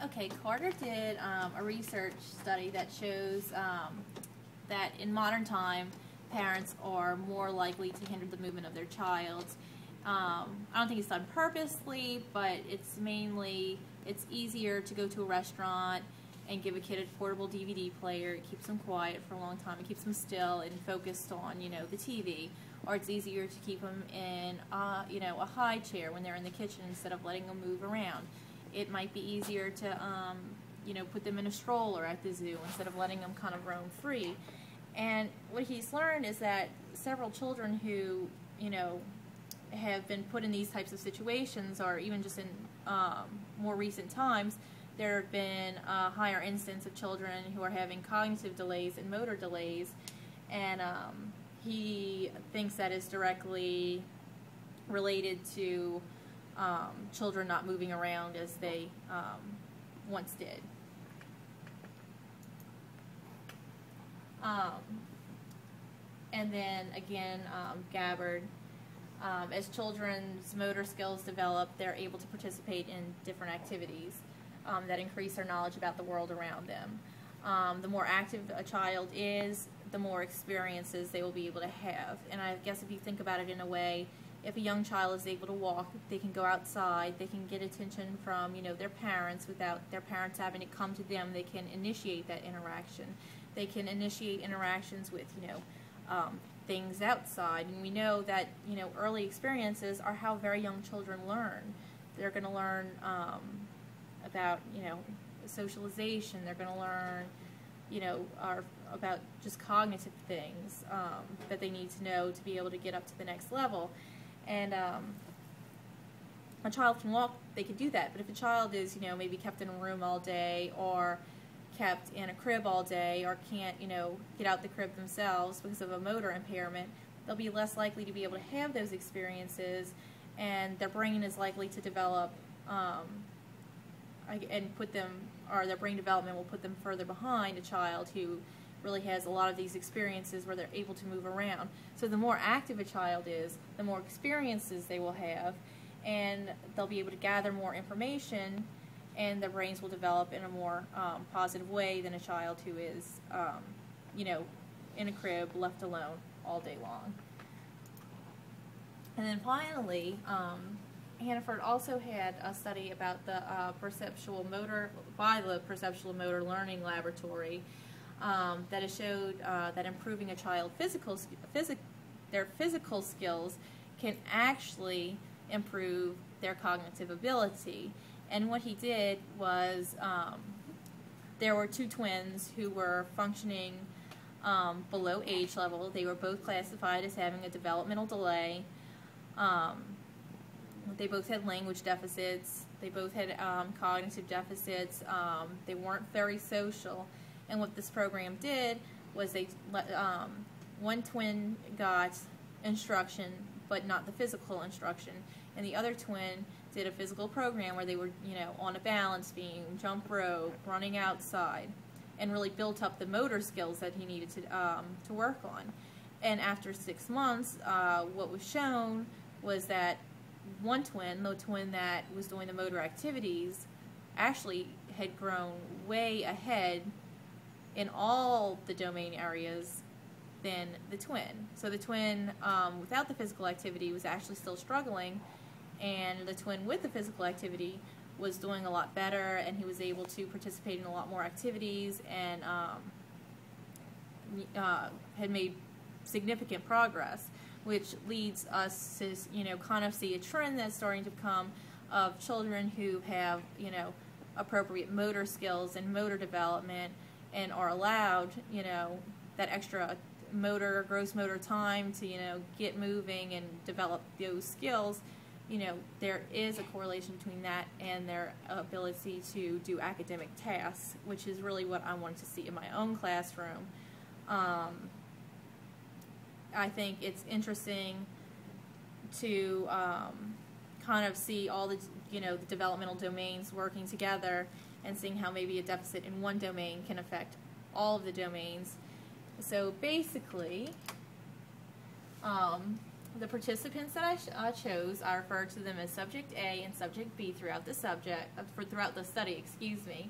Okay, Carter did a research study that shows that in modern time, parents are more likely to hinder the movement of their child. I don't think it's done purposely, but it's easier to go to a restaurant and give a kid a portable DVD player. It keeps them quiet for a long time. It keeps them still and focused on, the TV. Or it's easier to keep them in, a high chair when they're in the kitchen instead of letting them move around. It might be easier to, put them in a stroller at the zoo instead of letting them kind of roam free. And what he's learned is that several children who, have been put in these types of situations, or even just in more recent times, there have been a higher instance of children who are having cognitive delays and motor delays, and he thinks that is directly related to children not moving around as they once did. And then again, Gabbard, as children's motor skills develop, they're able to participate in different activities that increase their knowledge about the world around them. The more active a child is, the more experiences they will be able to have. And I guess if you think about it in a way, if a young child is able to walk, they can go outside, they can get attention from, their parents without their parents having to come to them. They can initiate that interaction. They can initiate interactions with, things outside. And we know that, early experiences are how very young children learn. They're going to learn about, socialization. They're going to learn, about just cognitive things that they need to know to be able to get up to the next level. And a child can walk, they can do that. But if a child is, maybe kept in a room all day, or kept in a crib all day, or can't, get out the crib themselves because of a motor impairment, they'll be less likely to be able to have those experiences, and their brain is likely to develop and put them, or their brain development will put them further behind a child who really has a lot of these experiences where they're able to move around. So the more active a child is, the more experiences they will have, and they'll be able to gather more information, and their brains will develop in a more positive way than a child who is, in a crib, left alone all day long. And then finally, Hannaford also had a study about the perceptual motor learning laboratory that has showed that improving a child's their physical skills can actually improve their cognitive ability. And what he did was, there were two twins who were functioning below age level. They were both classified as having a developmental delay. They both had language deficits. They both had cognitive deficits. They weren't very social. And what this program did was one twin got instruction, but not the physical instruction. And the other twin did a physical program where they were, on a balance beam, jump rope, running outside, and really built up the motor skills that he needed to work on. And after 6 months, what was shown was that one twin, the twin that was doing the motor activities, actually had grown way ahead in all the domain areas than the twin. So the twin without the physical activity was actually still struggling, and the twin with the physical activity was doing a lot better, and he was able to participate in a lot more activities, and had made significant progress, which leads us to, kind of see a trend that's starting to come of children who have, appropriate motor skills and motor development, and are allowed, that extra gross motor time to, get moving and develop those skills. There is a correlation between that and their ability to do academic tasks, which is really what I wanted to see in my own classroom. I think it's interesting to kind of see all the, the developmental domains working together, and seeing how maybe a deficit in one domain can affect all of the domains. So basically, The participants that I chose, I refer to them as Subject A and Subject B throughout the throughout the study. Excuse me.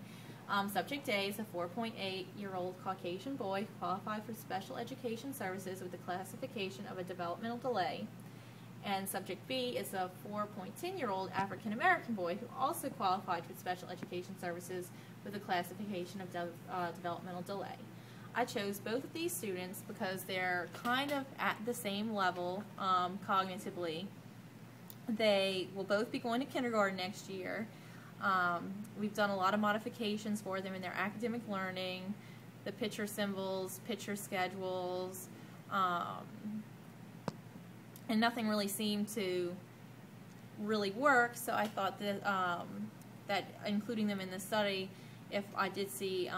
Subject A is a 4.8-year-old Caucasian boy who qualified for special education services with the classification of a developmental delay. And Subject B is a 4.10-year-old African American boy who also qualified for special education services with a classification of developmental delay. I chose both of these students because they're kind of at the same level cognitively. They will both be going to kindergarten next year. We've done a lot of modifications for them in their academic learning, the picture symbols, picture schedules, and nothing really seemed to really work, so I thought that, that including them in the study, if I did see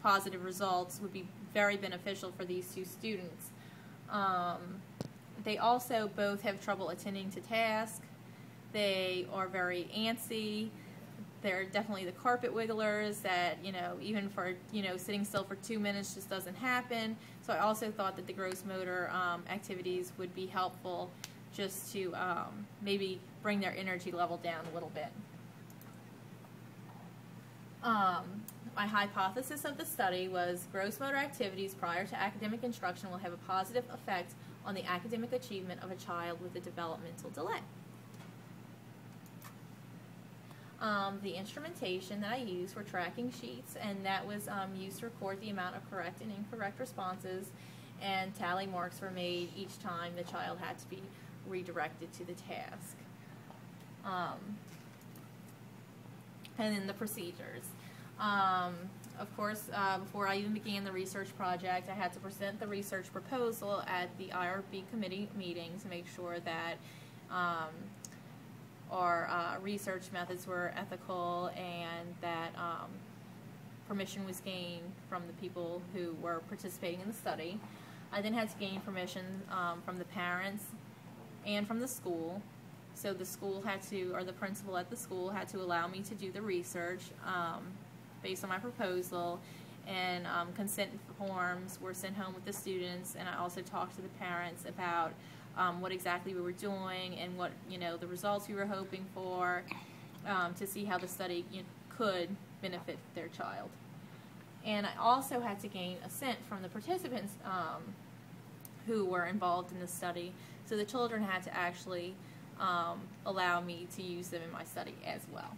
positive results, would be very beneficial for these two students. They also both have trouble attending to tasks. They are very antsy. They're definitely the carpet wigglers that, even for, sitting still for 2 minutes just doesn't happen. So I also thought that the gross motor activities would be helpful just to maybe bring their energy level down a little bit. My hypothesis of the study was gross motor activities prior to academic instruction will have a positive effect on the academic achievement of a child with a developmental delay. The instrumentation that I used were tracking sheets, and that was used to record the amount of correct and incorrect responses, and tally marks were made each time the child had to be redirected to the task. And then the procedures. Of course, before I even began the research project, I had to present the research proposal at the IRB committee meeting to make sure that our research methods were ethical and that permission was gained from the people who were participating in the study. I then had to gain permission from the parents and from the school. So the school had to, or the principal at the school had to allow me to do the research based on my proposal, and consent forms were sent home with the students, and I also talked to the parents about what exactly we were doing and what, the results we were hoping for, to see how the study could benefit their child. And I also had to gain assent from the participants who were involved in the study, so the children had to actually allow me to use them in my study as well.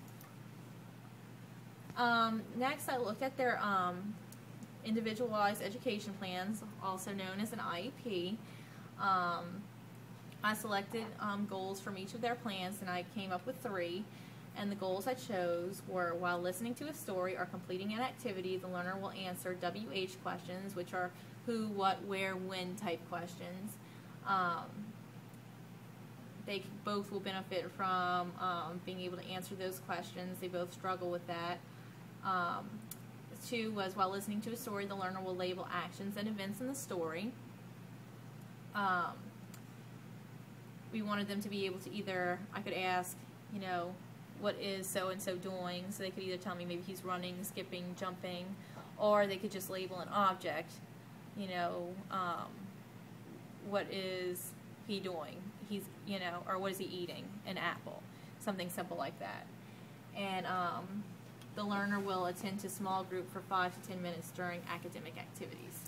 Next, I looked at their individualized education plans, also known as an IEP. I selected goals from each of their plans, and I came up with 3. And the goals I chose were, while listening to a story or completing an activity, the learner will answer WH questions, which are who, what, where, when type questions. They both will benefit from being able to answer those questions. They both struggle with that. 2 was, while listening to a story, the learner will label actions and events in the story. We wanted them to be able to either, I could ask, what is so-and-so doing? So they could either tell me maybe he's running, skipping, jumping, or they could just label an object, what is he doing? He's, or what is he eating? An apple. Something simple like that. And the learner will attend to small group for 5 to 10 minutes during academic activities.